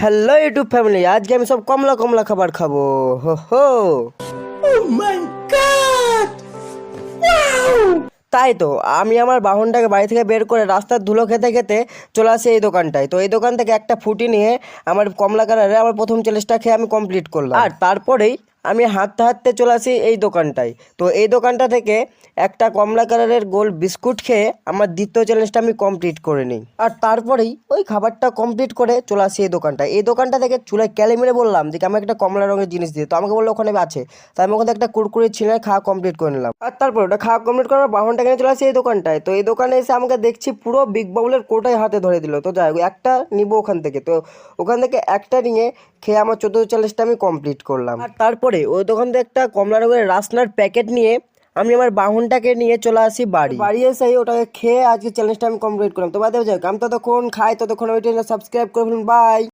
Hello YouTube family, আজকে আমি সব কমলা কমলা খাবার খাবো। হো হো। তাই তো আমি আমার বাহনটাকে বাড়ি থেকে বের করে রাস্তার ধুলো খেতে খেতে চলে আসি এই দোকানটায়। তো এই দোকান থেকে একটা ফুটি নিয়ে আমার কমলা কালারে আমার প্রথম চ্যালেঞ্জটা খেয়ে আমি কমপ্লিট করলাম। আর তারপরেই আমি হাঁটতে হাঁটতে চলে আসি এই দোকানটায়। তো এই দোকানটা থেকে একটা কমলা কালারের গোল বিস্কুট খেয়ে আমার দ্বিতীয় চ্যালেঞ্জটা আমি কমপ্লিট করে নিই। আর তারপরেই ওই খাবারটা কমপ্লিট করে চলে আসি এই দোকানটায়। এই দোকানটা থেকে চুলায় ক্যালি মেরে বললাম যে আমি একটা কমলা রঙের জিনিস দিয়ে, তো আমাকে বললো ওখানে আছে। তাই আমি ওখান থেকে একটা কুরকুরে ছিঁড়ে খাওয়া কমপ্লিট করে নিলাম। আর তারপর ওটা খাওয়া কমপ্লিট করার বাহনটা কিনে চলে আসি এই দোকানটায়। তো এই দোকানে এসে আমাকে দেখছি পুরো বিগ বাউলের কোটাই হাতে ধরে দিল। তো যাই হোক, একটা নিবো ওখান থেকে। তো ওখান থেকে একটা নিয়ে খেয়ে আমার 14 চ্যালেঞ্জটা আমি কমপ্লিট করলাম। আর তারপরে ওই দোকান থেকে একটা কমলা রঙের রাসনার প্যাকেট নিয়ে আমি আমার বাহনটাকে নিয়ে চলে আসি বাড়ি এসে ওটাকে খেয়ে আজকে চ্যালেঞ্জটা আমি কমপ্লিট করলাম। তো বাদে যাই হোক, আমি ততক্ষণ খাই, ততক্ষণ ওই সাবস্ক্রাইব করে ফেলুন। বাই।